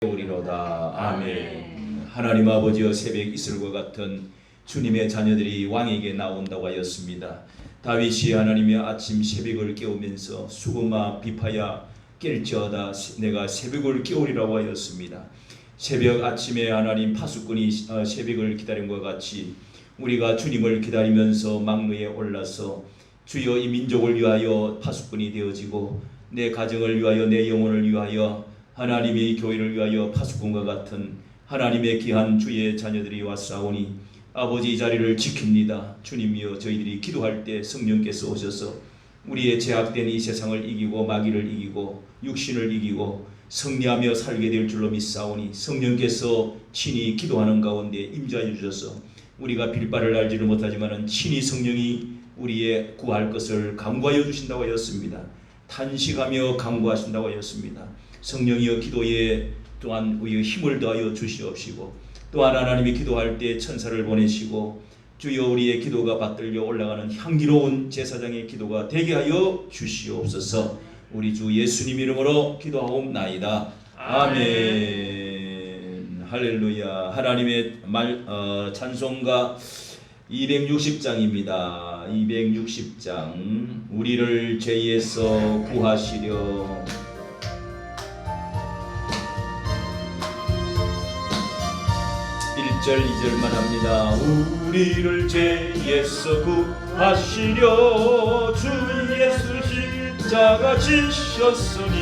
오리로다. 아멘. 하나님 아버지여, 새벽 이슬과 같은 주님의 자녀들이 왕에게 나온다고 하였습니다. 다윗이 하나님의 아침 새벽을 깨우면서 수고마 비파야 깰지어다 내가 새벽을 깨우리라고 하였습니다. 새벽 아침에 하나님 파수꾼이 새벽을 기다린 것 같이 우리가 주님을 기다리면서 망루에 올라서 주여 이 민족을 위하여 파수꾼이 되어지고 내 가정을 위하여 내 영혼을 위하여 하나님의 교회를 위하여 파수꾼과 같은 하나님의 귀한 주의 자녀들이 왔사오니 아버지 이 자리를 지킵니다. 주님이여, 저희들이 기도할 때 성령께서 오셔서 우리의 제약된 이 세상을 이기고 마귀를 이기고 육신을 이기고 승리하며 살게 될 줄로 믿사오니 성령께서 친히 기도하는 가운데 임재하여 주셔서 우리가 빌바를 알지를 못하지만 친히 성령이 우리의 구할 것을 간구하여 주신다고 하였습니다. 탄식하며 간구하신다고 하였습니다. 성령이여, 기도에 또한 우리의 힘을 더하여 주시옵시고 또한 하나님이 기도할 때 천사를 보내시고 주여 우리의 기도가 받들려 올라가는 향기로운 제사장의 기도가 되게 하여 주시옵소서. 우리 주 예수님 이름으로 기도하옵나이다. 아멘. 할렐루야. 하나님의 찬송가 260장입니다. 260장. 우리를 죄에서 구하시려. 1절 2절만 합니다. 우리를 죄에서 구하시려 주 예수 십자가 지셨으니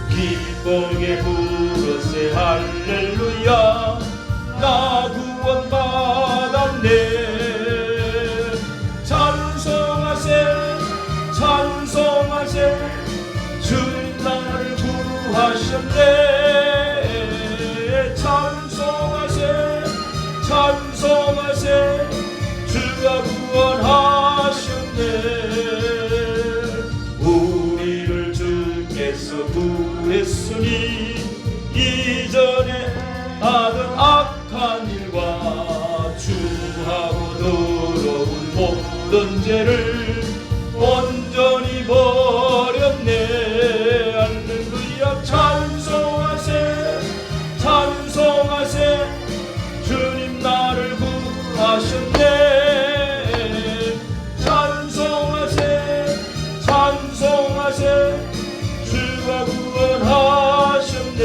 기쁘게 부르세 할렐루야. 나 구원 받았네. 찬송하세 찬송하세 주님 나를 구하셨네. 찬송하세 찬송하세 주가 구원하셨네. 우리를 주께서 구했으니 이전에 하던 악한 일과 주하고 더러운 모든 죄를 온전히 버렸네. 할렐루야. 찬송하세 찬송하세 주님 나를 구하셨네. 찬송하세 찬송하세 주가 구원하셨네.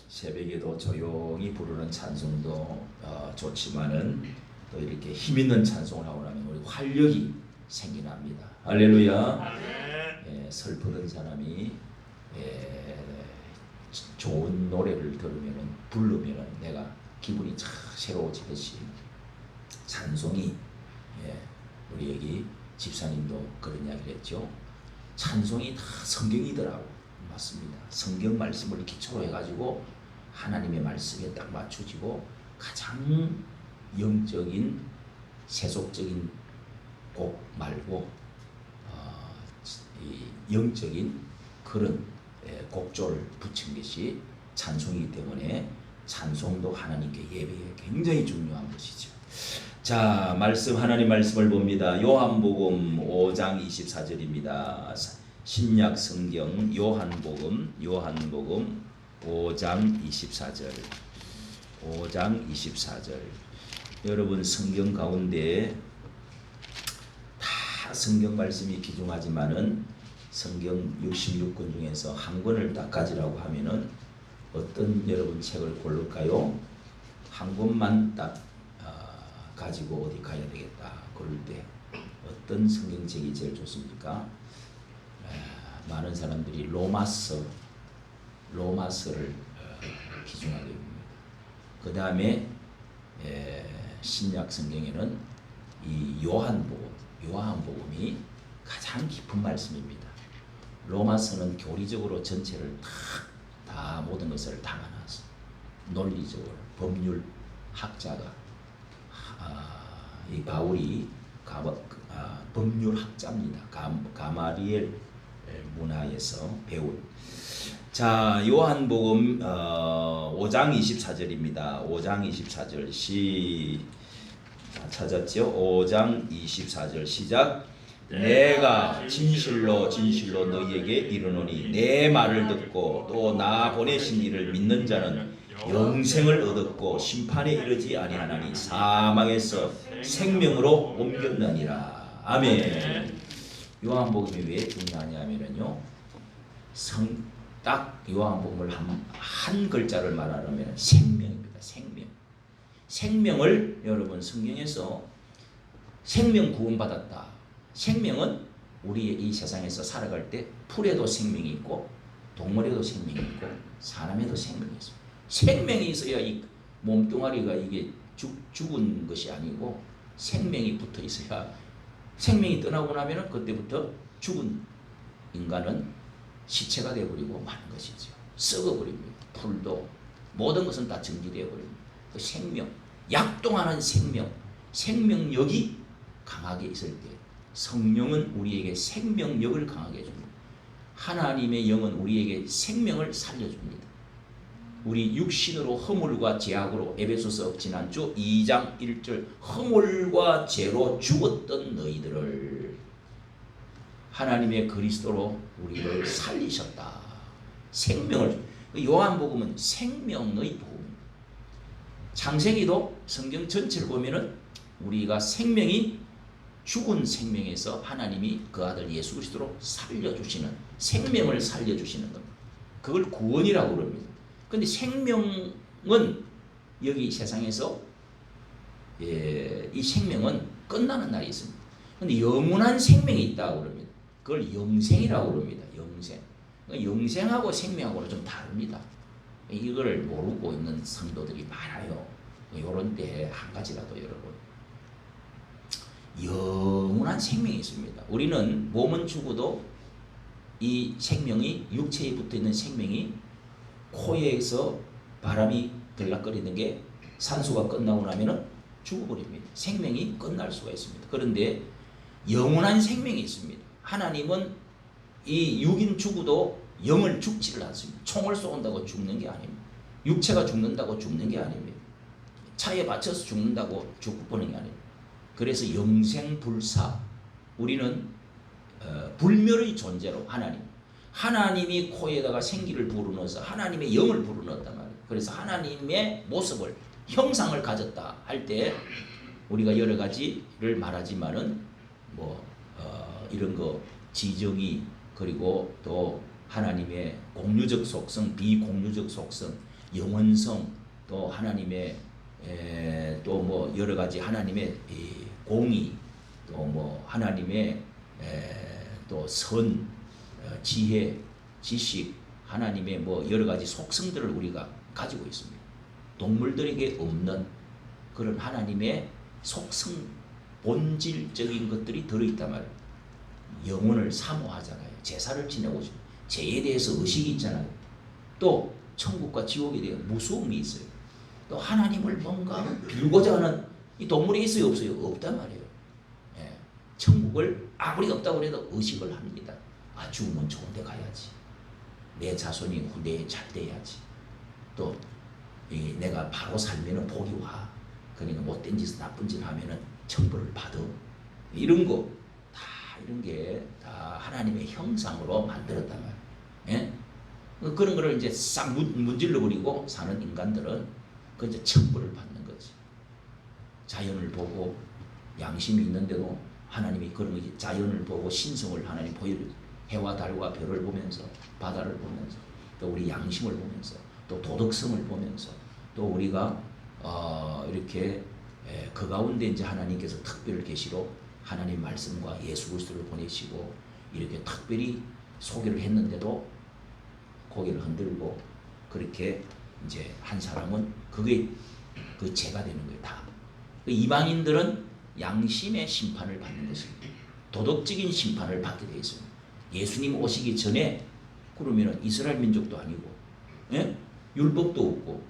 새벽에도 조용히 부르는 찬송도 좋지만은 또 이렇게 힘있는 찬송을 하고 나면 우리 활력이 생겨납니다. 할렐루야. 슬프던 사람이 좋은 노래를 들으면은 부르면은 내가 기분이 참 새로워지듯이 찬송이 우리 집사님도 그런 이야기를 했죠. 찬송이 다 성경이더라고. 맞습니다. 성경 말씀을 기초로 해가지고 하나님의 말씀에 딱 맞춰지고 가장 영적인 세속적인 곡 말고 이 영적인 그런 곡조를 붙인 것이 찬송이기 때문에 찬송도 하나님께 예배에 굉장히 중요한 것이죠. 자, 하나님 말씀을 봅니다. 요한복음 5장 24절입니다. 신약 성경 요한복음 5장 24절. 5장 24절. 여러분 성경 가운데 다 성경 말씀이 귀중하지만은 성경 66권 중에서 한 권을 딱 가지라고 하면은 어떤 여러분 책을 고를까요? 한 권만 딱 가지고 어디 가야 되겠다 그럴 때 어떤 성경책이 제일 좋습니까? 많은 사람들이 로마서를 기준하게 됩니다. 그 다음에 신약 성경에는 이 요한복음이 가장 깊은 말씀입니다. 로마서는 교리적으로 전체를 다 모든 것을 담아놨어. 논리적으로 법률 학자가 이 바울이 법률 학자입니다. 가마리엘 문화에서 배운. 자, 요한복음 5장 24절입니다. 5장 24절 찾았죠? 5장 24절 시작. 내가 진실로 진실로 너희에게 이르노니 내 말을 듣고 또 나 보내신 이를 믿는 자는 영생을 얻었고 심판에 이르지 아니하나니 사망에서 생명으로 옮겼느니라. 아멘. 요한복음이 왜 중요하냐면요, 딱 요한복음을 한 글자를 말하면 생명입니다. 생명을 여러분 성경에서 생명 구원받았다. 생명은 우리 이 세상에서 살아갈 때 풀에도 생명이 있고 동물에도 생명이 있고 사람에도 생명이 있습니다. 생명이 있어야 이 몸뚱아리가 이게 죽은 것이 아니고 생명이 붙어 있어야, 생명이 떠나고 나면 그때부터 죽은 인간은 시체가 되어버리고 마는 것이죠. 썩어버립니다. 풀도 모든 것은 다 정지되어버립니다. 그 생명, 약동하는 생명력이 강하게 있을 때 성령은 우리에게 생명력을 강하게 해줍니다. 하나님의 영은 우리에게 생명을 살려줍니다. 우리 육신으로 허물과 죄악으로, 에베소서 지난주 2장 1절, 허물과 죄로 죽었던 너희들을 하나님의 그리스도로 우리를 살리셨다. 생명을, 요한복음은 생명의 복음입니다. 창세기도 성경 전체를 보면은 우리가 생명이 죽은 생명에서 하나님이 그 아들 예수 그리스도로 살려주시는, 생명을 살려주시는 겁니다. 그걸 구원이라고 그럽니다. 근데 생명은 여기 세상에서 이 생명은 끝나는 날이 있습니다. 근데 영원한 생명이 있다고 그럽니다. 그걸 영생이라고 그럽니다. 영생. 그러니까 영생하고 생명하고는 좀 다릅니다. 이걸 모르고 있는 성도들이 많아요. 이런 때 한 가지라도 여러분, 영원한 생명이 있습니다. 우리는 몸은 죽어도 이 생명이, 육체에 붙어있는 생명이 코에서 바람이 들락거리는 게 산소가 끝나고 나면 죽어버립니다. 생명이 끝날 수가 있습니다. 그런데 영원한 생명이 있습니다. 하나님은 이 육인 죽어도 영을 죽지를 않습니다. 총을 쏜다고 죽는 게 아닙니다. 육체가 죽는다고 죽는 게 아닙니다. 차에 받쳐서 죽는다고 죽어버리는 게 아닙니다. 그래서 영생불사, 우리는 불멸의 존재로 하나님이 코에다가 생기를 불어넣어서 하나님의 영을 불어넣었단 말이에요. 그래서 하나님의 모습을, 형상을 가졌다 할 때 우리가 여러 가지를 말하지만은 이런 거 지정의, 그리고 또 하나님의 공유적 속성, 비공유적 속성, 영원성, 또 하나님의 또 여러 가지 하나님의 공의, 또 하나님의 또 선, 지혜, 지식, 하나님의 여러 가지 속성들을 우리가 가지고 있습니다. 동물들에게 없는 그런 하나님의 속성, 본질적인 것들이 들어있단 말이에요. 영혼을 사모하잖아요. 제사를 지내고 죄에 대해서 의식이 있잖아요. 또 천국과 지옥에 대한 무서움이 있어요. 또 하나님을 뭔가 빌고자 하는 이 동물이 있어요, 없어요? 없단 말이에요. 천국을 아무리 없다고 해도 의식을 합니다. 죽으면 좋은 데 가야지. 내 자손이 후대에 잘 돼야지. 또 내가 바로 살면은 복이 와. 그러니까 못된 짓, 나쁜 짓 하면은 천벌을 받아. 이런 거 다, 이런 게 다 하나님의 형상으로 만들었단 말이에요. 그런 거를 이제 싹 문질러 버리고 사는 인간들은 그 이제 천벌을 받는 거지. 자연을 보고 양심이 있는데도 하나님이 그런 자연을 보고 신성을 하나님 보여주고, 해와 달과 별을 보면서, 바다를 보면서, 또 우리 양심을 보면서, 또 도덕성을 보면서, 또 우리가 이렇게 그 가운데 이제 하나님께서 특별 계시로 하나님 말씀과 예수 그리스도를 보내시고 이렇게 특별히 소개를 했는데도 고개를 흔들고 그렇게 이제 한 사람은 그게 그 죄가 되는 거예요. 다. 이방인들은 양심의 심판을 받는 것입니다. 도덕적인 심판을 받게 되어 있습니다. 예수님 오시기 전에 그러면 이스라엘 민족도 아니고, 율법도 없고,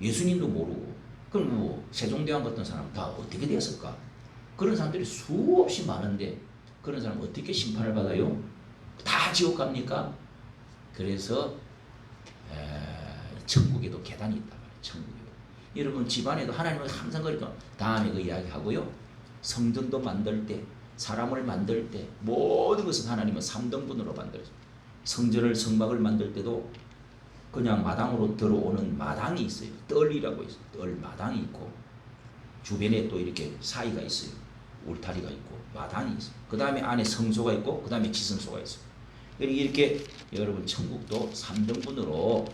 예수님도 모르고, 그럼 세종대왕 같은 사람 다 어떻게 되었을까? 그런 사람들이 수없이 많은데 그런 사람 어떻게 심판을 받아요? 다 지옥 갑니까? 그래서 천국에도 계단이 있단 말이에요. 천국에도. 여러분 집안에도 하나님은 항상 그러니까 다음에 그 이야기하고요. 성전도 만들 때 사람을 만들 때 모든 것은 하나님은 3등분으로 만들어요. 성전을 성막을 만들 때도 그냥 마당으로 들어오는 마당이 있어요. 뜰이라고 있어요. 뜰 마당이 있고 주변에 또 이렇게 사이가 있어요. 울타리가 있고 마당이 있어요. 그 다음에 안에 성소가 있고 그 다음에 지성소가 있어요. 이렇게 여러분 천국도 3등분으로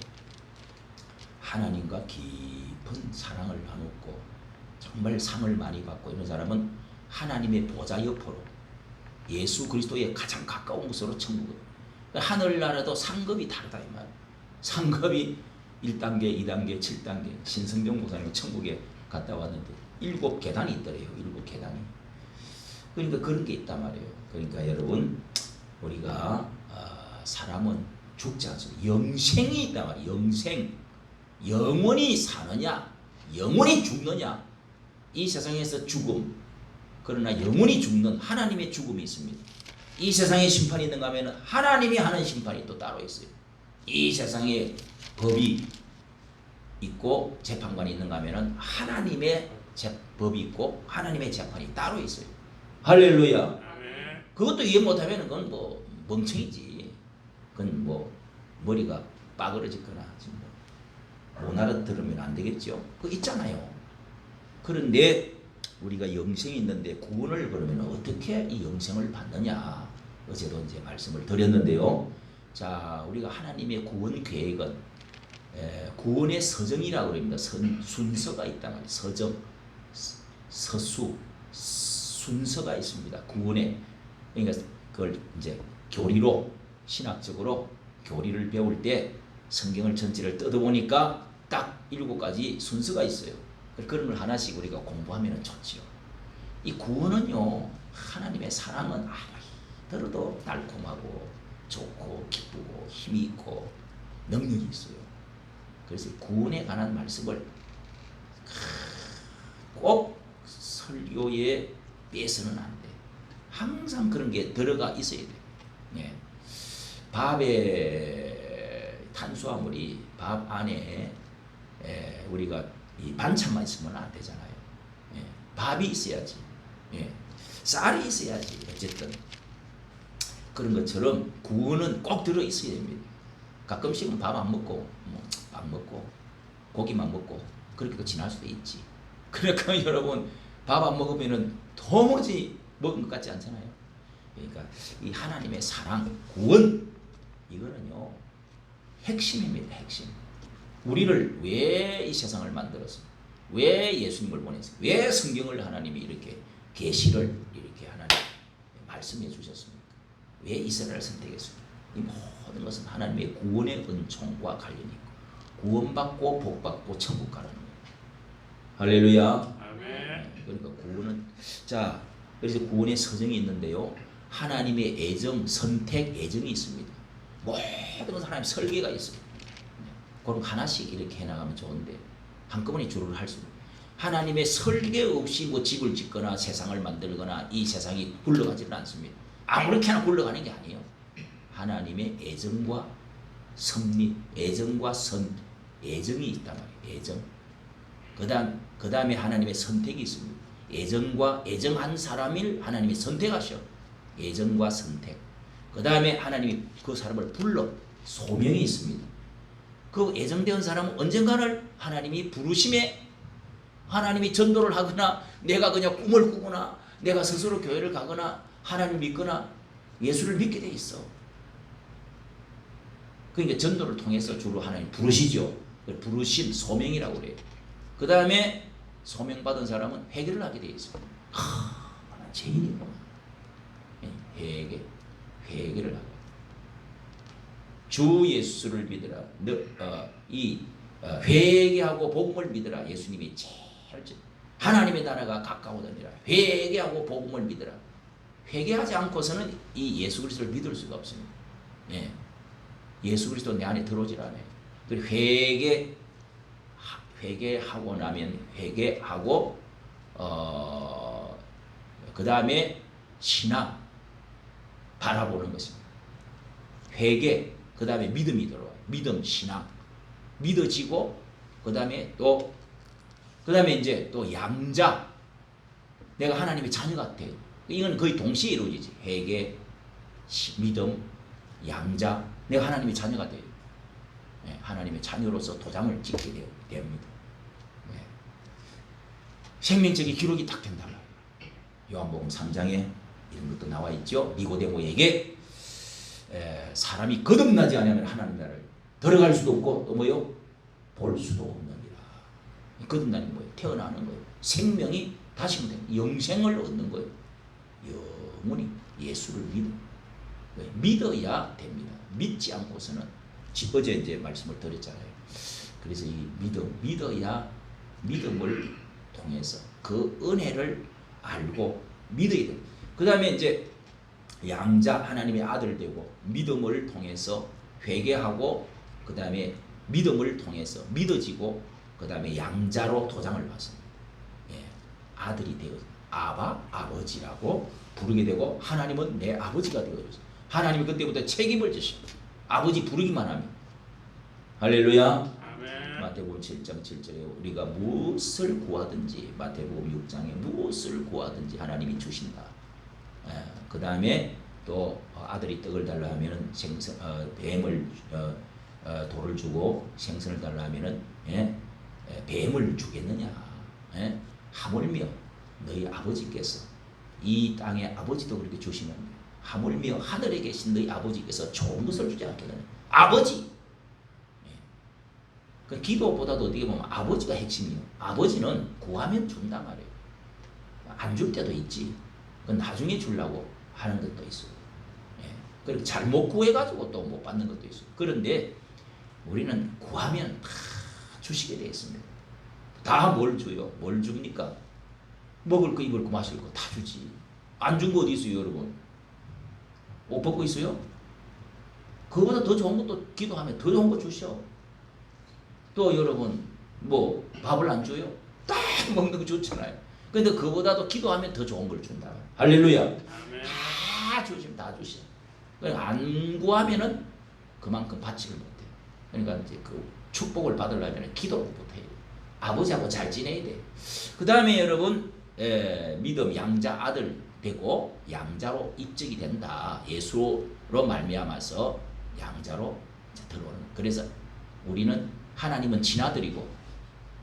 하나님과 깊은 사랑을 나누고 정말 상을 많이 받고 이런 사람은 하나님의 보좌 옆으로 예수 그리스도의 가장 가까운 곳으로 천국을. 하늘나라도 상급이 다르다 이 말. 상급이 1단계, 2단계, 7단계. 신성경 목사님 천국에 갔다 왔는데 7계단이 있더래요. 7계단이. 그러니까 그런 게 있단 말이에요. 그러니까 여러분 우리가 사람은 죽지 않습니다. 영생이 있단 말이에요. 영생. 영원히 사느냐 영원히 죽느냐. 이 세상에서 죽음 그러나 영원히 죽는 하나님의 죽음이 있습니다. 이 세상에 심판이 있는가 하면 하나님이 하는 심판이 또 따로 있어요. 이 세상에 법이 있고 재판관이 있는가 하면 하나님의 법이 있고 하나님의 재판이 따로 있어요. 할렐루야. 그것도 이해 못하면 그건 뭐 멍청이지. 그건 뭐 머리가 빠그러졌거나 못 알아들으면 안 되겠죠. 그거 있잖아요. 그런데 우리가 영생이 있는데 구원을 그러면 어떻게 이 영생을 받느냐. 어제도 이제 말씀을 드렸는데요. 자, 우리가 하나님의 구원 계획은 구원의 서정이라고 합니다. 순서가 있단 말이에요. 서정, 서수, 순서가 있습니다. 구원에. 그러니까 그걸 이제 교리로 신학적으로 교리를 배울 때 성경을 전체를 뜯어보니까 딱 7가지 순서가 있어요. 그런 걸 하나씩 우리가 공부하면 좋지요. 이 구원은요, 하나님의 사랑은 아무리 들어도 달콤하고 좋고 기쁘고 힘이 있고 능력이 있어요. 그래서 구원에 관한 말씀을 꼭 설교에 빼서는 안 돼. 항상 그런 게 들어가 있어야 돼. 예. 밥에 탄수화물이 밥 안에 우리가 이 반찬만 있으면 안 되잖아요. 예. 밥이 있어야지. 예. 쌀이 있어야지. 어쨌든 그런 것처럼 구원은 꼭 들어 있어야 됩니다. 가끔씩은 밥 안 먹고 밥 먹고 고기만 먹고 그렇게 지날 수도 있지. 그러니까 여러분 밥 안 먹으면은 도무지 먹은 것 같지 않잖아요. 그러니까 이 하나님의 사랑, 구원 이거는요 핵심입니다. 핵심. 우리를 왜 이 세상을 만들었어? 왜 예수님을 보냈어요? 왜 성경을 하나님이 이렇게 계시를 이렇게 하나님 말씀해 주셨습니까? 왜 이스라엘을 선택했습니까? 이 모든 것은 하나님의 구원의 은총과 관련이 있고 구원받고 복받고 천국 가는 거예요. 할렐루야. 아멘. 그러니까 구원은 자 그래서 구원의 서정이 있는데요. 하나님의 애정, 선택, 애정이 있습니다. 모든 것은 하나님 설계가 있어요. 그럼 하나씩 이렇게 해나가면 좋은데 한꺼번에 주를 할 수 있어요. 하나님의 설계 없이 뭐 집을 짓거나 세상을 만들거나 이 세상이 굴러가지는 않습니다. 아무렇게나 굴러가는 게 아니에요. 하나님의 애정과 섭리, 애정과 애정이 있단 말이에요. 애정. 그 다음에 하나님의 선택이 있습니다. 애정한 사람을 하나님이 선택하셔. 애정과 선택. 그 다음에 하나님이 그 사람을 불러. 소명이 있습니다. 그 애정되는 사람은 언젠가는 하나님이 부르심에 하나님이 전도를 하거나 내가 그냥 꿈을 꾸거나 내가 스스로 교회를 가거나 하나님을 믿거나 예수를 믿게 돼 있어. 그러니까 전도를 통해서 주로 하나님 부르시죠. 부르심, 소명이라고 그래요. 그 다음에 소명받은 사람은 회개를 하게 돼 있어. 난 죄인이구나. 회개를 하고 주 예수를 믿으라. 회개하고 복음을 믿으라. 예수님이 제일 하나님의 나라가 가까워더니라. 회개하고 복음을 믿으라. 회개하지 않고서는 이 예수 그리스도를 믿을 수가 없습니다. 예. 예수 그리스도 내 안에 들어오질 않아요. 회개하고 나면 회개하고 그 다음에 신앙 바라보는 것입니다. 회개 그 다음에 믿음이 들어와요. 믿음, 신앙 믿어지고 그 다음에 이제 또 양자 내가 하나님의 자녀 같아요. 이건 거의 동시에 이루어지지. 회개, 믿음, 양자. 내가 하나님의 자녀가 돼요. 네, 하나님의 자녀로서 도장을 찍게 됩니다. 네. 생명책의 기록이 딱 된다. 요한복음 3장에 이런 것도 나와 있죠. 니고데모에게 사람이 거듭나지 않으면 하나님 나라를 들어갈 수도 없고 또 뭐요? 볼 수도 없느니라. 거듭나는 거예요. 태어나는 거예요. 생명이 다시 영생을 얻는 거예요. 영원히 예수를 믿어야 됩니다. 믿지 않고서는 어제 이제 말씀을 드렸잖아요. 그래서 이 믿어야 믿음을 통해서 그 은혜를 알고 믿어야 돼요. 그 다음에 이제 양자 하나님의 아들 되고 믿음을 통해서 회개하고 그 다음에 믿음을 통해서 믿어지고 그 다음에 양자로 도장을 받습니다. 예, 아들이 되어 아버지라고 부르게 되고 하나님은 내 아버지가 되어졌어요. 하나님이 그때부터 책임을 지십니다. 아버지 부르기만 하면. 할렐루야. 아멘. 마태복음 7장 7절에 우리가 무엇을 구하든지 마태복음 6장에 무엇을 구하든지 하나님이 주신다. 그 다음에 또 아들이 떡을 달라 하면은 뱀을 돌을 주고 생선을 달라 하면은 뱀을 주겠느냐? 하물며 너희 아버지께서 이 땅의 아버지도 그렇게 주시면 하물며 하늘에 계신 너희 아버지께서 좋은 것을 주지 않겠느냐? 아버지. 그 기도보다도 어떻게 보면 아버지가 핵심이에요. 아버지는 구하면 준단 말이에요. 안 줄 때도 있지. 그건 나중에 주려고 하는 것도 있어요. 그리고 잘못 구해가지고 또 못 받는 것도 있어요. 그런데 우리는 구하면 다 주시게 되어 있습니다. 다 뭘 줘요? 뭘 줍니까? 먹을 거, 입을 거, 마실 거 다 주지. 안 준 거 어디 있어요, 여러분? 옷 벗고 있어요? 그거보다 더 좋은 것도 기도하면 더 좋은 거 주셔. 또 여러분 뭐 밥을 안 줘요? 딱 먹는 거 좋잖아요. 근데 그보다도 기도하면 더 좋은 걸 준다. 할렐루야. 아멘. 다 주시면 다 주셔. 그러니까 안 구하면은 그만큼 받지를 못해. 그러니까 이제 그 축복을 받으려면 기도를 못해요. 아버지하고 잘 지내야 돼. 그 다음에 여러분 믿음 양자 아들 되고 양자로 입적이 된다. 예수로 말미암아서 양자로 들어오는. 그래서 우리는 하나님은 친아들이고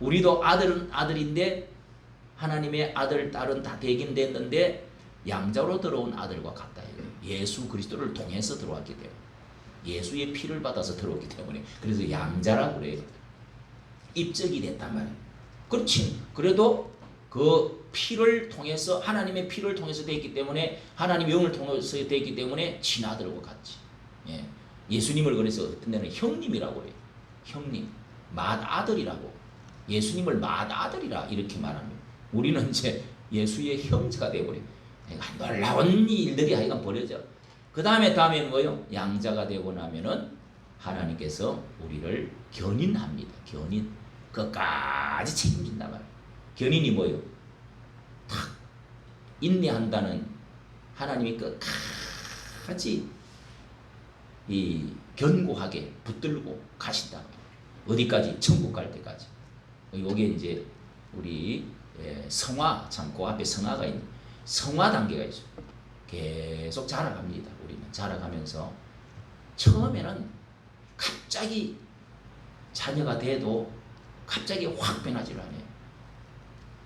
우리도 아들은 아들인데 하나님의 아들 딸은 다 대긴됐는데 양자로 들어온 아들과 같다. 예수 그리스도를 통해서 들어왔기 때문에 예수의 피를 받아서 들어왔기 때문에 그래서 양자라고 그래요. 입적이 됐단 말이에요. 그렇지. 그래도 그 피를 통해서 하나님의 피를 통해서 되었기 때문에 하나님의 영을 통해서 되었기 때문에 친아들과 같지. 예수님을 그래서 어떤 데는 형님이라고 해요. 형님, 맏아들이라고. 예수님을 맏아들이라 이렇게 말합니다. 우리는 이제 예수의 형제가 되어버려요. 놀라운 일들이 하여간 벌어져. 그 다음에는 뭐예요? 양자가 되고 나면은 하나님께서 우리를 견인합니다. 견인. 끝까지 책임진단 말이에요. 견인이 뭐예요? 탁 인내한다는 하나님이 끝까지 이 견고하게 붙들고 가신다. 어디까지? 천국 갈 때까지. 요게 이제 우리 성화, 참 그 앞에 성화가 있는 성화 단계가 있어요. 계속 자라갑니다. 우리는 자라가면서 처음에는 갑자기 자녀가 돼도 갑자기 확 변하지 않아요.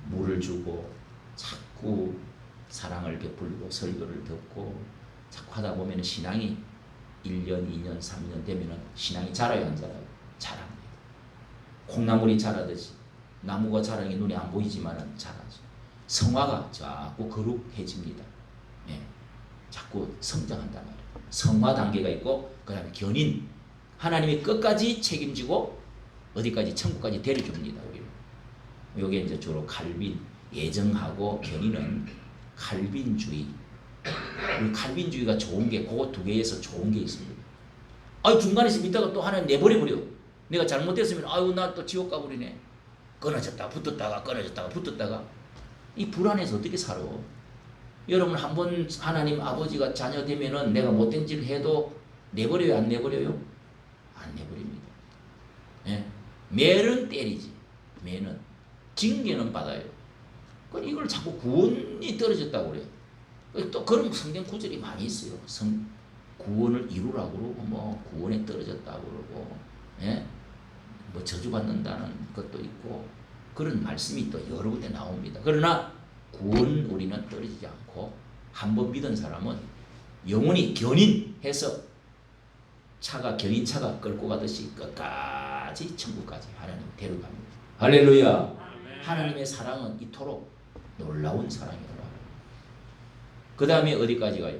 물을 주고 자꾸 사랑을 베풀고 설교를 듣고 자꾸 하다 보면 신앙이 1년, 2년, 3년 되면 신앙이 자라요, 안 자라요? 자랍니다. 콩나물이 자라듯이 나무가 자라는 게 눈에 안 보이지만 자라죠. 성화가 자꾸 거룩해집니다. 자꾸 성장한단 말이에요. 성화 단계가 있고 그 다음에 견인. 하나님이 끝까지 책임지고 어디까지? 천국까지 데려줍니다. 우리를. 요게 이제 주로 칼빈, 예정하고 견인은 칼빈주의. 우리 칼빈주의가 좋은 게 그 두 개에서 좋은 게 있습니다. 중간에서 믿다가 또 하나님 내버려버려. 내가 잘못했으면 나 또 지옥 가버리네. 끊어졌다가 붙었다가 끊어졌다가 붙었다가 이 불안해서 어떻게 살아? 여러분 한번 하나님 아버지가 자녀 되면은 내가 못된 짓을 해도 내버려요, 안 내버려요? 안 내버립니다. 매는 때리지. 매는 징계는 받아요. 이걸 자꾸 구원이 떨어졌다고 그래요. 또 그런 성경 구절이 많이 있어요. 구원을 이루라고 그러고 뭐 구원에 떨어졌다고 그러고, 예? 뭐 저주받는다는 것도 있고 그런 말씀이 또 여러 군데 나옵니다. 그러나 구원 우리는 떨어지지 않고 한 번 믿은 사람은 영원히 견인해서 견인차가 끌고 가듯이 끝까지 천국까지 하나님 데려갑니다. 할렐루야. 하나님의 사랑은 이토록 놀라운 사랑이더라. 그 다음에 어디까지 가요?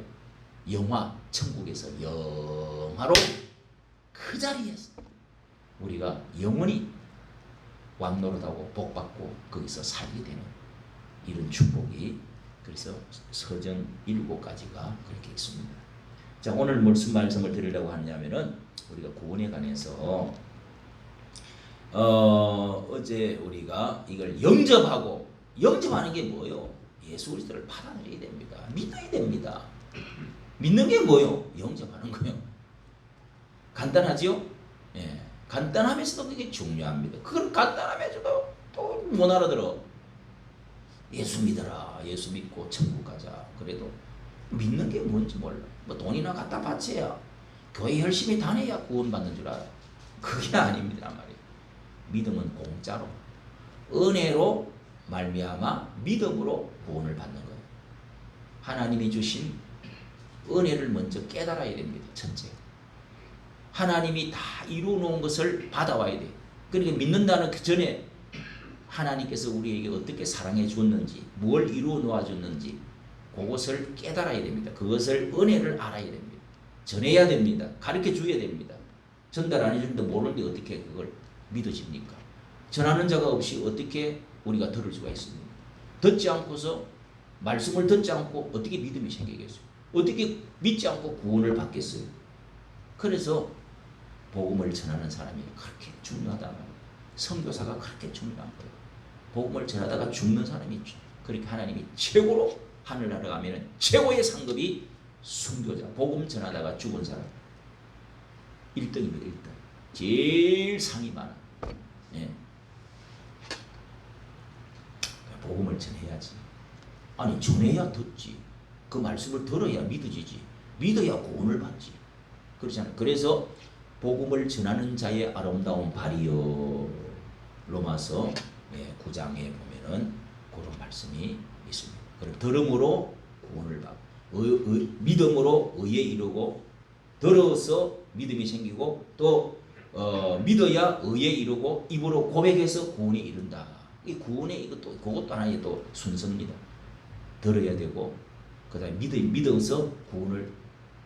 영화, 천국에서 영화로 그 자리에서 우리가 영원히 왕노릇하고 복받고 거기서 살게 되는 이런 축복이, 그래서 서정 7가지가 그렇게 있습니다. 자, 오늘 무슨 말씀을 드리려고 하냐면은 우리가 구원에 관해서 어제 우리가 이걸 영접하는 게 뭐예요? 예수 그리스도를 받아들여야 됩니다. 믿어야 됩니다. 믿는 게 뭐예요? 영접하는 거예요. 간단하죠? 예. 간단하면서도 그게 중요합니다. 그걸 간단하면서도 또 못 알아들어. 예수 믿어라. 예수 믿고 천국 가자. 그래도 믿는 게 뭔지 몰라. 뭐 돈이나 갖다 바쳐야, 교회 열심히 다녀야 구원받는 줄 알아. 그게 아닙니다 말이에요. 믿음은 공짜로, 은혜로 말미암아 믿음으로 구원을 받는 거예요. 하나님이 주신 은혜를 먼저 깨달아야 됩니다. 첫째, 하나님이 다 이루어 놓은 것을 받아와야 돼. 그러니까 믿는다는 그 전에 하나님께서 우리에게 어떻게 사랑해 줬는지, 뭘 이루어 놓아 줬는지 그것을 깨달아야 됩니다. 그것을 은혜를 알아야 됩니다. 전해야 됩니다. 가르쳐 줘야 됩니다. 전달 안 해주는데 모르는데 어떻게 그걸 믿어집니까? 전하는 자가 없이 어떻게 우리가 들을 수가 있습니까? 듣지 않고서, 말씀을 듣지 않고 어떻게 믿음이 생기겠어요? 어떻게 믿지 않고 구원을 받겠어요? 그래서 복음을 전하는 사람이 그렇게 중요하다 말이에요. 선교사가 그렇게 중요한 거예요. 복음을 전하다가 죽는 사람이, 그렇게 하나님이 최고로, 하늘나라 가면은 최고의 상급이 순교자, 복음 전하다가 죽은 사람 1등입니다. 1등. 제일 상이 많아. 예. 복음을 전해야지. 아니, 전해야 듣지. 그 말씀을 들어야 믿어지지. 믿어야 구원을 받지. 그렇잖아요. 그래서 복음을 전하는 자의 아름다운 발이요. 로마서 9장에 보면은 그런 말씀이 있습니다. 그럼 들음으로 구원을 받고, 믿음으로 의에 이르고, 들어서 믿음이 생기고, 또 믿어야 의에 이르고, 입으로 고백해서 구원에 이른다. 이 구원의 그것도 하나의 또 순서입니다. 들어야 되고, 그다음에 믿어서 구원을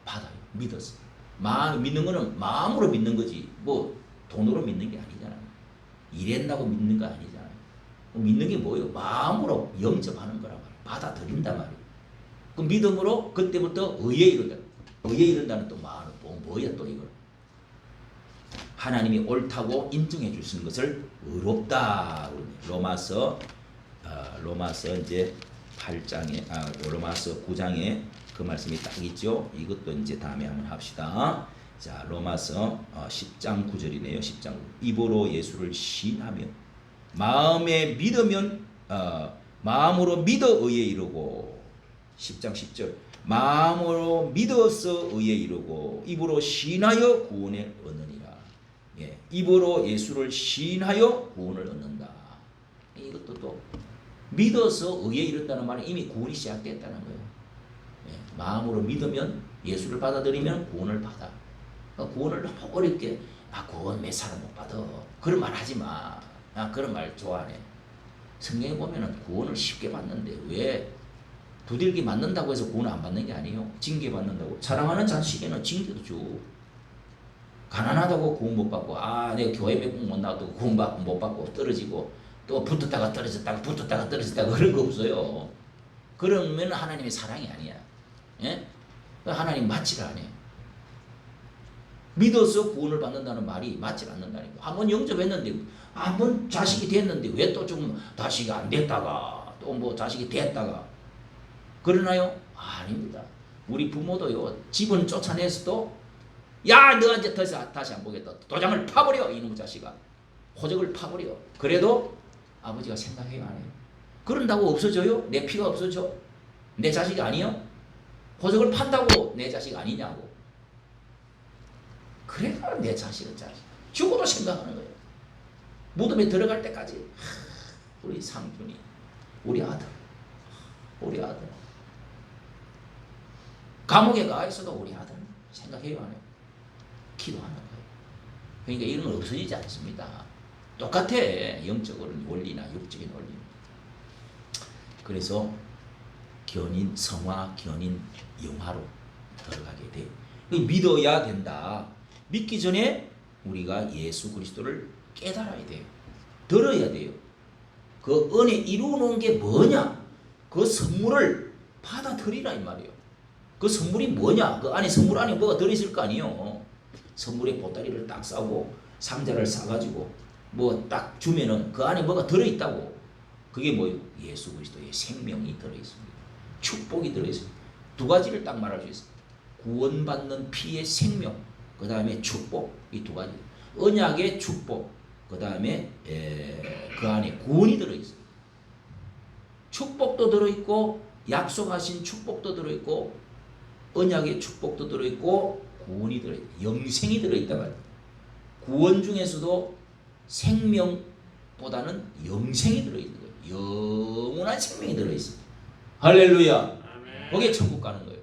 받아요. 믿어서. 믿는 거는 마음으로 믿는 거지, 뭐 돈으로 믿는 게 아니잖아요. 일했나고 믿는 거 아니잖아요. 믿는 게 뭐예요? 마음으로 영접하는 거란 말이에요. 받아들인단 말이에요. 그 믿음으로 그때부터 의에 이른다. 의에 이른다는 또 말은 뭐야 또 이걸? 하나님이 옳다고 인정해 주시는 것을 의롭다. 로마서 이제 8장에 로마서 9장에 그 말씀이 딱 있죠. 이것도 이제 다음에 한번 합시다. 자, 로마서 10장 9절이네요. 10장. 입으로 예수를 신하며 마음에 믿으면 마음으로 믿어 의에 이르고, 10장 10절. 마음으로 믿어서 의에 이르고 입으로 신하여 구원에 얻느니라. 예, 입으로 예수를 신하여 구원을 얻는다. 이것도 또 믿어서 의에 이른다는 말은 이미 구원이 시작됐다는 거예요. 예, 마음으로 믿으면, 예수를 받아들이면 구원을 받아. 구원을 너무 어렵게 구원 몇 사람 못 받아, 그런 말 하지 마. 그런 말 좋아하네. 성경에 보면은 구원을 쉽게 받는데, 왜 두들기 맞는다고 해서 구원 안 받는 게 아니에요. 징계 받는다고. 사랑하는 자식에는 징계도 줘. 가난하다고 구원 못 받고, 내가 교회 몇 번 못 나와도 구원 못 받고 떨어지고, 또 붙었다가 떨어졌다가 붙었다가 떨어졌다가 그런 거 없어요. 그러면 하나님의 사랑이 아니야. 예? 하나님 맞지를 않아요. 믿어서 구원을 받는다는 말이 맞지 않는다니까. 한번 영접했는데, 한번 자식이 됐는데 왜 또 좀 자식이 안 됐다가 또 뭐 자식이 됐다가 그러나요? 아닙니다. 우리 부모도요, 집은 쫓아내서도 야, 너 이제 다시 안 보겠다. 도장을 파버려, 이놈의 자식아. 호적을 파버려. 그래도 아버지가 생각해요, 안 해요? 그런다고 없어져요? 내 피가 없어져? 내 자식이 아니요? 보석을 판다고 내 자식 아니냐고. 그래가 내 자식은 자식. 죽어도 생각하는 거예요. 무덤에 들어갈 때까지 우리 상준이, 우리 아들, 우리 아들. 감옥에 가 있어도 우리 아들 생각해요, 안 해요? 기도하는 거예요. 그러니까 이런 건 없어지지 않습니다. 똑같아. 영적인 원리나 육적인 원리. 그래서 견인 성화, 견인 영화로 들어가게 돼. 믿어야 된다. 믿기 전에 우리가 예수 그리스도를 깨달아야 돼요. 들어야 돼요. 그 은혜 이루어놓은 게 뭐냐? 그 선물을 받아들이라 이 말이에요. 그 선물이 뭐냐? 그 안에 선물 안에 뭐가 들어있을 거 아니에요. 선물의 보따리를 딱 싸고 상자를 싸가지고 뭐 딱 주면은 그 안에 뭐가 들어있다고. 그게 뭐예요? 예수 그리스도의 생명이 들어있습니다. 축복이 들어있습니다. 두 가지를 딱 말할 수 있어요. 구원받는 피의 생명, 그 다음에 축복. 이 두 가지. 언약의 축복, 그 다음에 그 안에 구원이 들어있어요. 축복도 들어있고 약속하신 축복도 들어있고 언약의 축복도 들어있고 구원이 들어있다. 영생이 들어있다 말이에요. 구원 중에서도 생명보다는 영생이 들어있는 거예요. 영원한 생명이 들어있어요. 할렐루야. 거기에 천국 가는 거예요.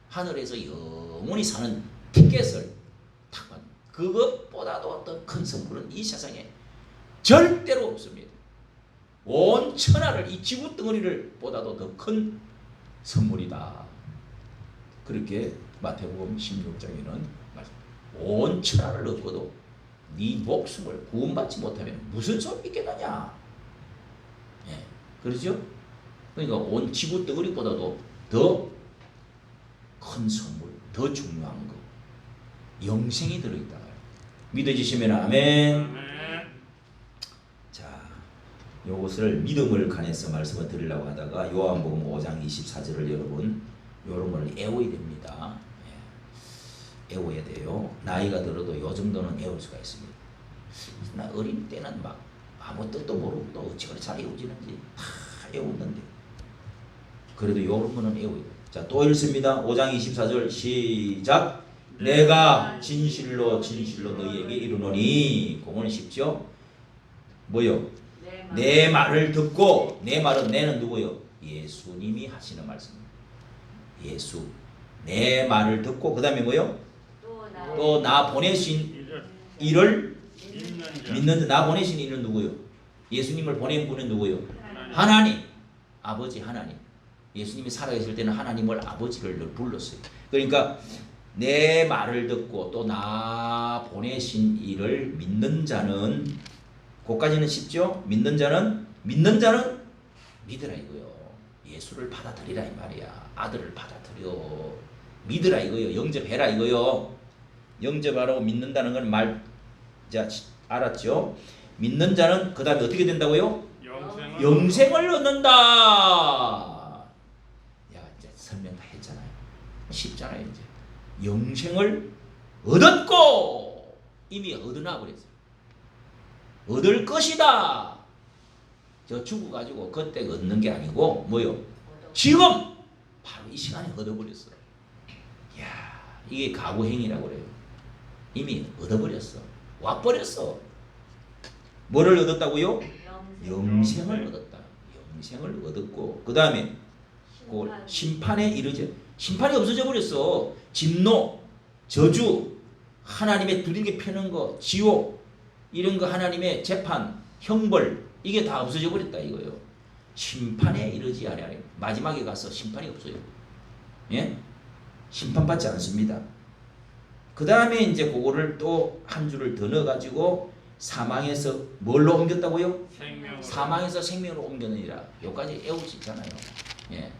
하늘에서 영원히 사는 티켓을 탁 받는. 그것보다도 더 큰 선물은 이 세상에 절대로 없습니다. 온 천하를, 이 지구 덩어리를 보다도 더 큰 선물이다. 그렇게 마태복음 16장에는 온 천하를 얻고도 네 목숨을 구원받지 못하면 무슨 소용이 있겠느냐. 예, 그렇죠? 그러니까 온 지구 덩어리보다도 더 큰 선물, 더 중요한 거, 영생이 들어있다. 믿어지시면 아멘. 자, 요것을 믿음을 관해서 말씀을 드리려고 하다가 요한복음 5장 24절을 여러분 요런 걸 애워야 됩니다. 예, 애워야 돼요. 나이가 들어도 요 정도는 애울 수가 있습니다. 나 어린 때는 막 아무 뜻도 모르고 또 어찌 잘 애우지는지 다 애웠는데 그래도 요런 거는 애워야 돼요. 자, 또 읽습니다. 5장 24절 시작. 내가 진실로 진실로 너희에게 이르노니. 그거는 쉽죠? 뭐요? 내 말을 듣고. 내 말은 내는 누구요? 예수님이 하시는 말씀입니다. 예수. 내 말을 듣고 그 다음에 뭐요? 또 나 보내신 이를 믿는 나 보내신 이는 누구요? 예수님을 보낸 분은 누구요? 하나님. 아버지 하나님. 예수님이 살아계실 때는 하나님을 아버지를 늘 불렀어요. 그러니까 내 말을 듣고 또 나 보내신 이를 믿는 자는, 그까지는 쉽죠? 믿는 자는 믿으라 이거요. 예수를 받아들이라 이 말이야. 아들을 받아들여. 믿으라 이거요. 영접해라 이거요. 영접하라고 믿는다는 건 말, 자, 알았죠? 믿는 자는 그 다음에 어떻게 된다고요? 영생을 얻는다. 이제 설명 다 했잖아요. 쉽잖아요. 이제 영생을 얻었고 이미 얻으나 그랬어요. 얻을 것이다. 저 죽어가지고 그때 얻는 게 아니고 뭐요? 지금 바로 이 시간에 얻어버렸어. 이야, 이게 가구행위라고 그래요. 이미 얻어버렸어. 와버렸어. 뭐를 얻었다고요? 영생을 얻었다. 영생을 얻었고 그 다음에 심판에 이르죠. 심판이 없어져 버렸어. 진노, 저주, 하나님의 두들겨 패는 거, 지옥 이런 거, 하나님의 재판, 형벌, 이게 다 없어져 버렸다 이거예요. 심판에 이르지 아니하니. 마지막에 가서 심판이 없어요. 예? 심판받지 않습니다. 그 다음에 이제 그거를 또 한 줄을 더 넣어가지고 사망에서 뭘로 옮겼다고요? 사망에서 생명으로 옮겼느니라. 여기까지 애울 수 있잖아요. 예.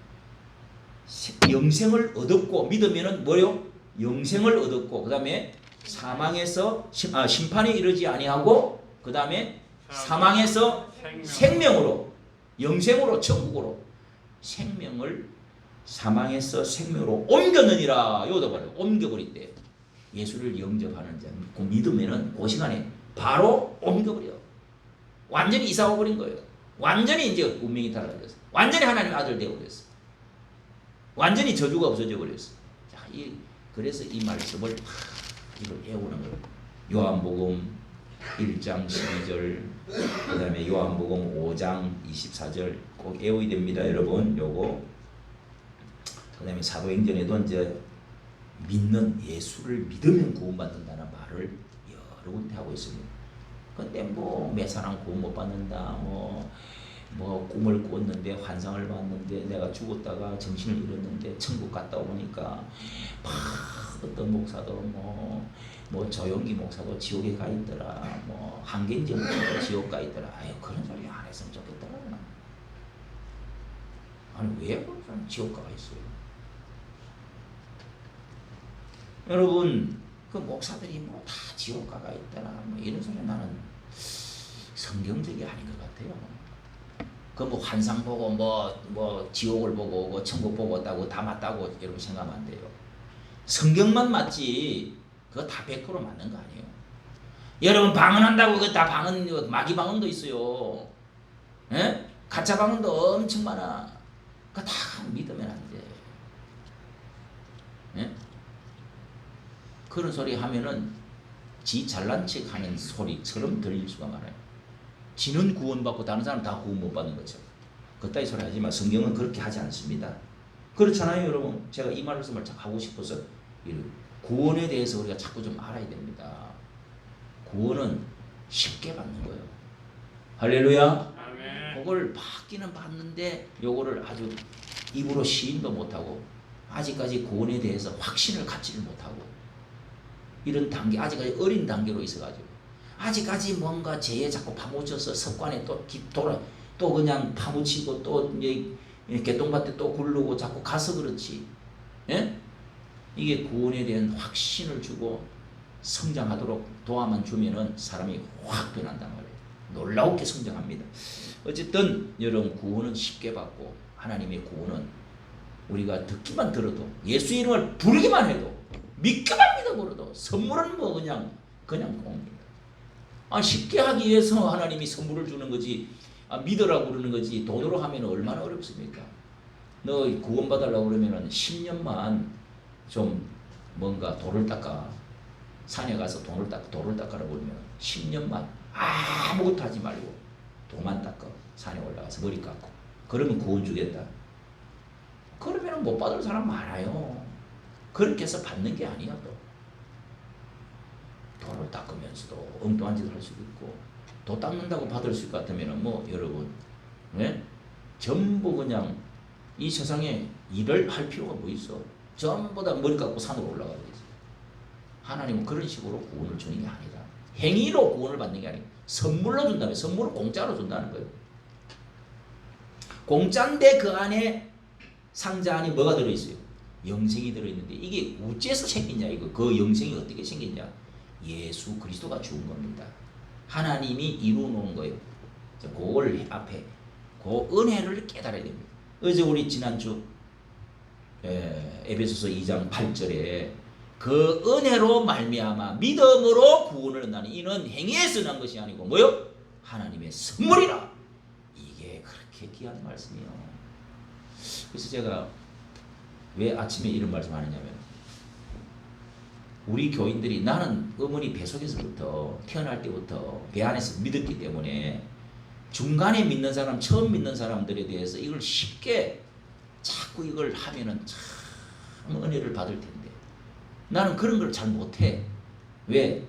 영생을 얻었고 믿으면은 뭐요? 영생을 얻었고 그 다음에 사망에서 심판에 이르지 아니하고 그 다음에 사망에서 생명으로, 영생으로, 천국으로 생명을 사망에서 생명으로 옮겼느니라. 요다 말이에요. 옮겨버린대. 예수를 영접하는 자, 그 믿으면은 그 시간에 바로 옮겨버려. 완전히 이사와버린 거예요. 완전히 이제 운명이 달라졌어. 완전히 하나님 아들 되어버렸어. 완전히 저주가 없어져 버렸어. 자, 그래서 이 말씀을 이걸 외우는 거예요. 요한복음 1장 12절, 그 다음에 요한복음 5장 24절 꼭 외워야 됩니다, 여러분. 요거. 그 다음에 사도행전에도 이제 믿는 예수를 믿으면 구원받는다는 말을 여러 군데 하고 있습니다. 근데 뭐 몇 사람 구원 못 받는다, 뭐 꿈을 꿨는데 환상을 봤는데 내가 죽었다가 정신을 잃었는데 천국 갔다 오니까 막 어떤 목사도 뭐 조용기 목사도 지옥에 가 있더라, 뭐 한경재 목사도 지옥 가 있더라. 아유, 그런 소리 안 했으면 좋겠더라. 아니, 왜 그런 사람 지옥 가 있어요? 여러분, 그 목사들이 뭐 다 지옥 가가 있더라, 뭐 이런 소리 나는 성경적이 아닌 것 같아요. 그 뭐 환상 보고 뭐 지옥을 보고 오고 천국 보고 왔다고 다 맞다고 여러분 생각하면 안 돼요. 성경만 맞지 그거 다 100% 맞는 거 아니에요. 여러분 방언한다고 그 다 방언, 마귀 방언도 있어요. 예? 가짜 방언도 엄청 많아. 그거 다 믿으면 안 돼. 예? 그런 소리 하면은 지 잘난 척 하는 소리처럼 들릴 수가 많아요. 지는 구원받고 다른 사람 다 구원 못 받는 거죠. 그따위 소리 하지만 성경은 그렇게 하지 않습니다. 그렇잖아요, 여러분. 제가 이 말씀을 하고 싶어서 구원에 대해서 우리가 자꾸 좀 알아야 됩니다. 구원은 쉽게 받는 거예요. 할렐루야. 아멘. 그걸 받기는 받는데 요거를 아주 입으로 시인도 못하고 아직까지 구원에 대해서 확신을 갖지를 못하고 이런 단계, 아직까지 어린 단계로 있어가지고 아직까지 뭔가 죄에 자꾸 파묻혀서 습관에 또 그냥 파묻히고 또 이제 개똥밭에 또 굴르고 자꾸 가서 그렇지. 예? 이게 구원에 대한 확신을 주고 성장하도록 도와만 주면은 사람이 확 변한단 말이에요. 놀라우게 성장합니다. 어쨌든 여러분, 구원은 쉽게 받고 하나님의 구원은 우리가 듣기만 들어도 예수 이름을 부르기만 해도 믿기만 믿어버려도 선물은 뭐 그냥 공입니다. 쉽게 하기 위해서 하나님이 선물을 주는 거지, 믿으라고 그러는 거지. 돈으로 하면 얼마나 어렵습니까? 너 구원받으려고 그러면 10년만 좀 뭔가 돌을 닦아, 산에 가서 돌을 닦아라 그러면 10년만 아무것도 하지 말고 돌만 닦아, 산에 올라가서 머리 깎고, 그러면 구원 주겠다. 그러면 못 받을 사람 많아요. 그렇게 해서 받는 게 아니야. 또 돌을 닦으면서도 엉뚱한 짓을 할 수도 있고, 도 닦는다고 받을 수 있을 것 같으면 뭐 여러분, 네? 전부 그냥 이 세상에 일을 할 필요가 뭐 있어? 전부 다 머리 깎고 산으로 올라가야 되지. 하나님은 그런 식으로 구원을 주는 게 아니라 행위로 구원을 받는 게 아니고 선물로 준다면, 선물을 공짜로 준다는 거예요. 공짜인데 그 안에 상자 안에 뭐가 들어있어요? 영생이 들어있는데 이게 어째서 생기냐, 이거. 그 영생이 어떻게 생겼냐? 예수 그리스도가 주은 겁니다. 하나님이 이루어 놓은 거예요. 그걸 앞에 그 은혜를 깨달아야 됩니다. 어제 우리 지난주 에베소서 2장 8절에 그 은혜로 말미암아 믿음으로 구원을 얻나니 이는 행위에서 난 것이 아니고 뭐요? 하나님의 선물이라. 이게 그렇게 귀한 말씀이요. 그래서 제가 왜 아침에 이런 말씀하느냐면, 우리 교인들이, 나는 어머니 뱃속에서부터 태어날 때부터 배 안에서 믿었기 때문에 중간에 믿는 사람, 처음 믿는 사람들에 대해서 이걸 쉽게 자꾸 이걸 하면은 참 은혜를 받을 텐데 나는 그런 걸 잘 못해. 왜?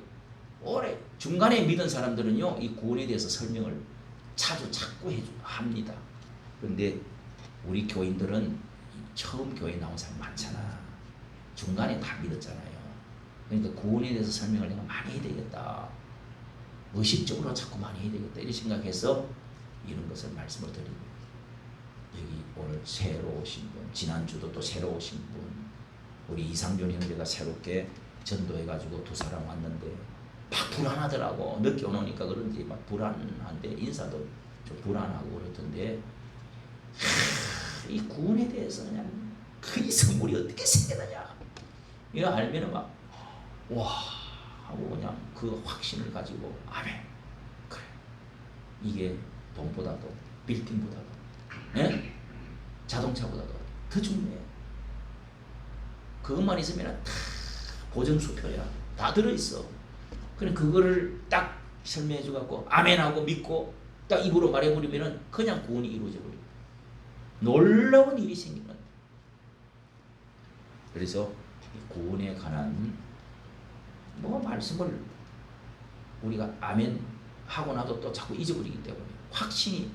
오래 중간에 믿은 사람들은요, 이 구원에 대해서 설명을 자꾸 합니다. 그런데 우리 교인들은 처음 교회 나온 사람 많잖아. 중간에 다 믿었잖아요. 그러니까 구원에 대해서 설명을 내가 많이 해야 되겠다, 의식적으로 자꾸 많이 해야 되겠다, 이런 생각해서 이런 것을 말씀을 드립니다. 여기 오늘 새로 오신 분, 지난주도 또 새로 오신 분, 우리 이상준 형제가 새롭게 전도해가지고 2사람 왔는데 막 불안하더라고. 늦게 오니까 그런지 막 불안한데, 인사도 좀 불안하고 그렇던데, 이 구원에 대해서 그냥 그 선물이 어떻게 생기느냐 이거 알면은 막 와 하고 그냥 그 확신을 가지고 아멘, 그래, 이게 돈보다도 빌딩보다도, 예? 자동차보다도 더 중요해. 그것만 있으면 다 보증수표야. 다 들어있어. 그래 그거를 딱 설명해 주갖고 아멘하고 믿고 딱 입으로 말해버리면은 그냥 구원이 이루어져 버려. 놀라운 일이 생기는. 그래서 구원에 관한 뭐 말씀을 우리가 아멘 하고 나도 또 자꾸 잊어버리기 때문에 확신이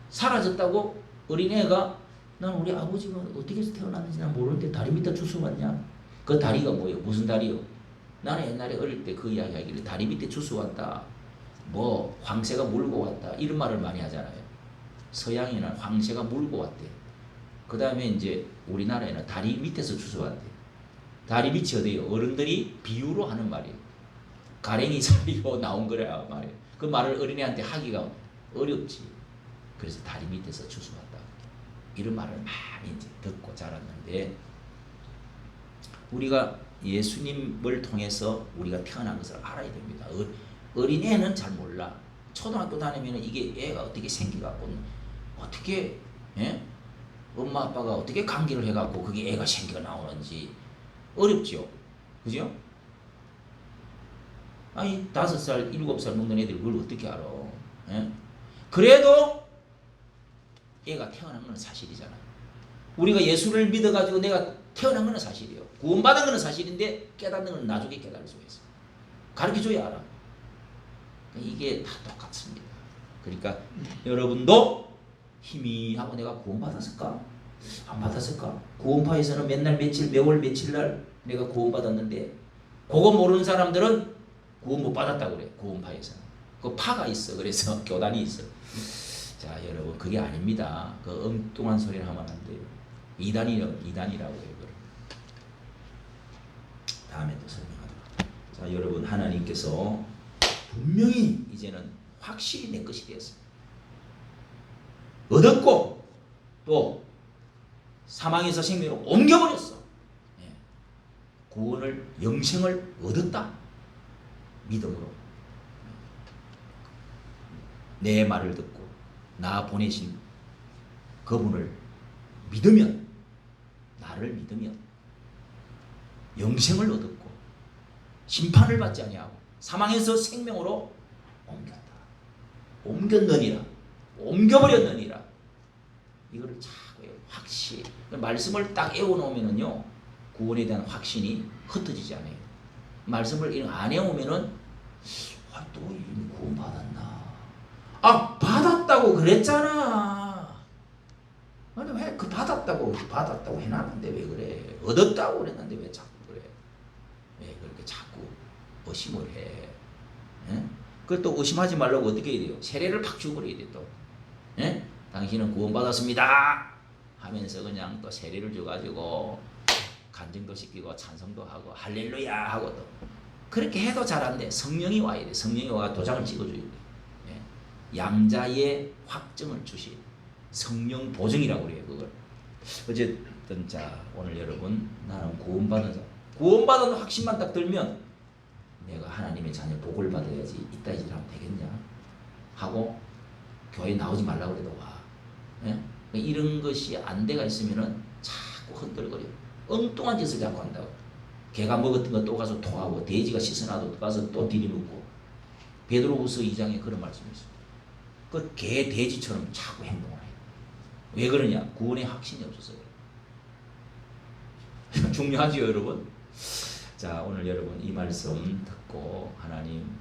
사라졌다고 어린애가 난 우리 아버지가 어떻게 해서 태어났는지 난 모르는데 다리 밑에 주워 왔냐? 그 다리가 뭐예요? 무슨 다리요? 나는 옛날에 어릴 때 그 이야기 하기를 다리 밑에 주워 왔다. 뭐 황새가 물고 왔다. 이런 말을 많이 하잖아요. 서양에는 황새가 물고 왔대. 그 다음에 이제 우리나라에는 다리 밑에서 주워 왔대. 다리 밑이 어디예요? 어른들이 비유로 하는 말이에요. 가랭이 사이로 나온 거라 말이에요. 그 말을 어린애한테 하기가 어렵지. 그래서 다리 밑에서 주워 왔다. 이런 말을 많이 이제 듣고 자랐는데 우리가 예수님을 통해서 우리가 태어난 것을 알아야 됩니다. 어린애는 잘 몰라. 초등학교 다니면 이게 애가 어떻게 생겨갖고 어떻게 엄마 아빠가 어떻게 관계를 해갖고 그게 애가 생겨 나오는지 어렵죠. 그죠? 아니 5살, 7살 먹는 애들이 그걸 어떻게 알아? 그래도 얘가 태어난 건 사실이잖아. 우리가 예수를 믿어가지고 내가 태어난 건 사실이에요. 구원받은 건 사실인데 깨닫는 건 나중에 깨달을 수가 있어. 가르쳐줘야 알아. 이게 다 똑같습니다. 그러니까 여러분도 희미하고 내가 구원받았을까? 안 받았을까? 구원파에서는 맨날 매월 며칠 날 내가 구원받았는데 그거 모르는 사람들은 구원 못 받았다고 그래. 구원파에서는. 그 파가 있어. 그래서 교단이 있어. 자 여러분 그게 아닙니다. 그 엉뚱한 소리를 하면 안 돼요. 이단이라고 해요. 다음에 또 설명하도록. 자 여러분 하나님께서 분명히 이제는 확실히 내 것이 되었습니다. 얻었고 또 사망에서 생명으로 옮겨버렸어. 구원을 영생을 얻었다. 믿음으로 내 말을 듣고 나 보내신 그분을 믿으면 나를 믿으면 영생을 얻었고 심판을 받지 아니하고 사망에서 생명으로 옮겼다. 옮겼느니라. 옮겨버렸느니라. 이거를 자꾸 확실히 말씀을 딱 애워놓으면은요 구원에 대한 확신이 흩어지지 않아요. 말씀을 안 해오면은 또 이미 구원 받았나? 아 받았다고 그랬잖아. 아니 왜 그 받았다고 해놨는데 왜 그래? 얻었다고 그랬는데 왜 자꾸 그래? 왜 그렇게 자꾸 의심을 해? 그걸 또 의심하지 말라고 어떻게 해야 돼요? 세례를 팍 주버려야 돼 또. 당신은 구원받았습니다 하면서 그냥 또 세례를 줘가지고 간증도 시키고 찬송도 하고 할렐루야 하고 또 그렇게 해도 잘 안 돼. 성령이 와야 돼. 성령이 와 도장을 찍어줘야 돼. 양자의 확증을 주신 성령 보증이라고 그래요. 그걸. 어쨌든 자 오늘 여러분 나는 구원받은 확신만 딱 들면 내가 하나님의 자녀 복을 받아야지 이따 이질 하면 되겠냐 하고 교회 나오지 말라고 그래도 와. 이런 것이 안 돼가 있으면은 자꾸 흔들거려. 엉뚱한 짓을 자꾸 한다고. 개가 먹었던 거 또 가서 토하고 돼지가 씻어놔도 가서 또 들이묻고. 베드로후서 2장에 그런 말씀이 있어요. 그 개 돼지처럼 자꾸 행동을 해요. 왜 그러냐? 구원의 확신이 없어서 그래요. 중요하죠 여러분. 자 오늘 여러분 이 말씀 듣고 하나님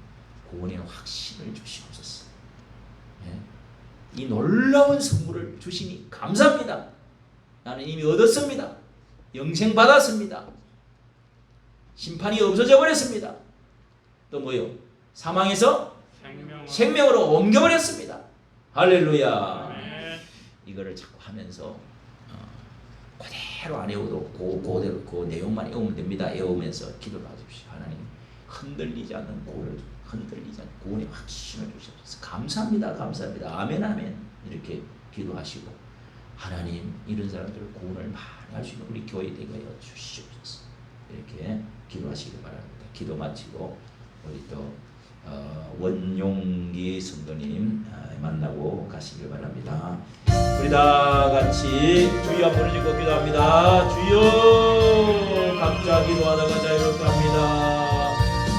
구원의 확신을 주시옵소서. 이 놀라운 선물을 주시니 감사합니다. 나는 이미 얻었습니다. 영생 받았습니다. 심판이 없어져 버렸습니다. 또 뭐요? 사망에서 생명으로 옮겨버렸습니다. 할렐루야. 이거를 자꾸 하면서 그대로 안 외워도 그대로 그 내용만 외우면 됩니다. 외우면서 기도를 하십시오. 하나님 흔들리지 않는 구원의 확신을 주셔서 감사합니다. 감사합니다. 아멘 아멘 이렇게 기도하시고 하나님 이런 사람들을 구원을 많이 할 수 있는 우리 교회 되게 하여 주시옵소서. 이렇게 기도하시기 바랍니다. 기도 마치고 우리 또 원용기 성도님 만나고 가시길 바랍니다. 우리 다 같이 주여 한번 읽고 기도합니다. 주여 각자 기도하다가 자유롭게 합니다.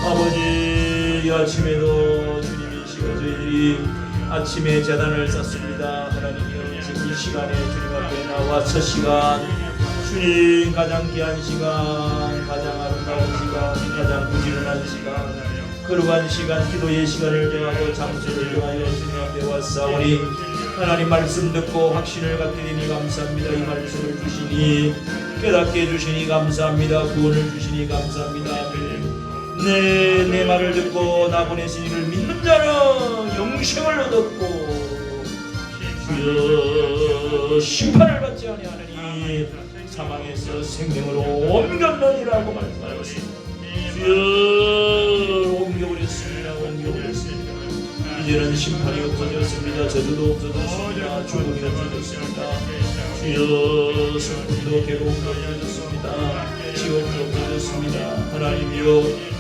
아버지 이 아침에도 주님이 시간 저희들이 아침에 제단을 쌓습니다. 하나님이여 지금 이 시간에 주님 앞에 나와 첫 시간 주님 가장 귀한 시간, 가장 아름다운 시간, 가장 부지런한 시간, 거룩한 시간, 기도의 시간을 정하고 장소를 정하여 주님 앞에 왔사오니 하나님 말씀 듣고 확신을 갖게 되니 감사합니다. 이 말씀을 주시니 깨닫게 해주시니 감사합니다. 구원을 주시니 감사합니다. 내 말을 듣고 나 보내신 이를 믿는 자는 영생을 얻었고 주여 심판을 받지 아니하느니 사망에서 생명으로 옮겼느니라고 말씀하셨습니다. 주여 옮겨버렸습니다. 이제는 심판이 없어졌습니다. 저주도 없어졌습니다. 죽음이 없어졌습니다. 주여 슬픔도 괴로움도 없어졌습니다. 지옥도 없어졌습니다. 하나님이여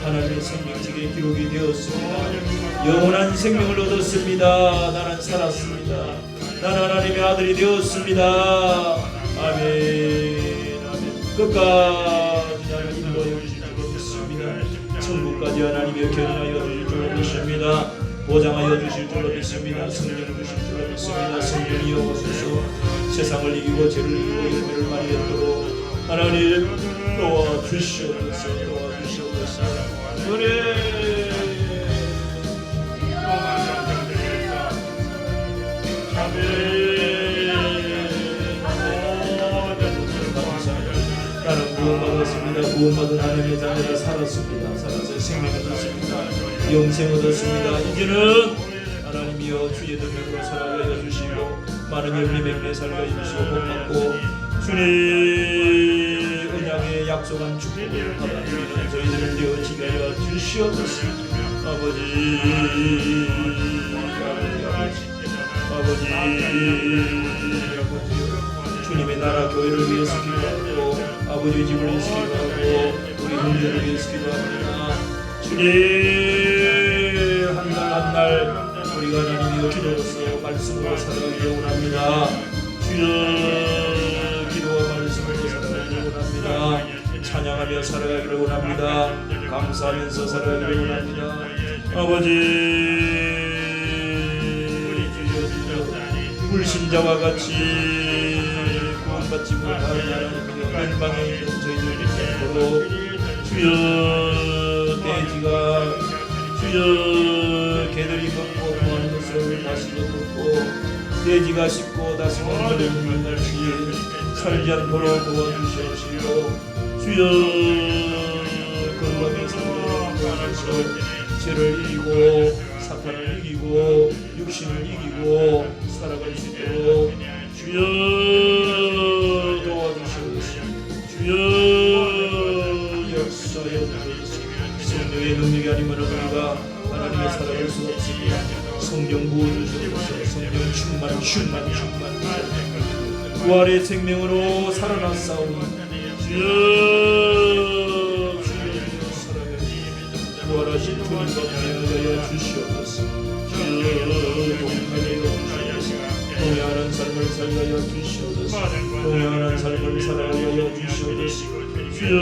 하나님의 생명책에 기록이 되었습니다. 영원한 생명을 얻었습니다. 나는 살았습니다. 나는 하나님의 아들이 되었습니다. 아멘. 끝까지 나를 인도하여 주실 줄 믿습니다. 천국까지 하나님의 견인하여 주실 줄 믿습니다. 보장하여 주실 줄 믿습니다. 성령 주실 줄 믿습니다. 성령이여 오소서. 세상을 이기고 죄를 이기고 열매를 많이 얻도록 하나님 도와주시옵소서. 은혜 나는 구원받았습니다. 구원받은 하나님의 자녀가 살았습니다. 살아서 생명을 얻었습니다. 영생 얻었습니다. 이제는 하나님이여 주의 능력으로 살아가여 주시고 많은 영리 맹례 살아가여 주시고 복받고 주님 언약의 약속한 축복을 받아들이는 저희들을 되어지게 하여 주시옵소서. 아버지 주님의 나라 교회를 위해서 기도하고 아버지의 집을 위해서 기도하고 우리 형제를 위해서 기도합니다. 주님 한 날 한 날 우리가 하나님의 기도로서 말씀으로 살아가기를 원합니다. 주여 기도와 말씀으로 살아가기를 원합니다. 찬양하며 살아가기를 원합니다. 감사하면서 살아가기를 원합니다. 아버지 불신자와 같이 구원받지 못한 하나님이여 멸망에 있는 저희들 믿도록 주여 돼지가 주여 개들이 먹고 구하는 것을 다시 먹고 돼지가 씹고 다시 먹는 것을 살지 않도록 도와주시옵시고 주여 건강의 삶을 도와주셔서 죄를 이기고 사탄을 이기고 육신을 이기고 살아갈 수 있도록 주여 도와주시옵소서. 주여 역사여 주옵소서. 성령의 능력이 아니면 우리가 하나님의 살아갈 수 없습니다. 성령 부어주시옵소서. 성령 충만 부활의 생명으로 살아났사오니 주여 부활하신 주님과 동행하여 주시옵소서. 주여 동행하여 주시옵소서. 동행하는 삶을 살게 하여 주시옵소서. 동행하는 삶을 살아가게 하여 주시옵소서. 주여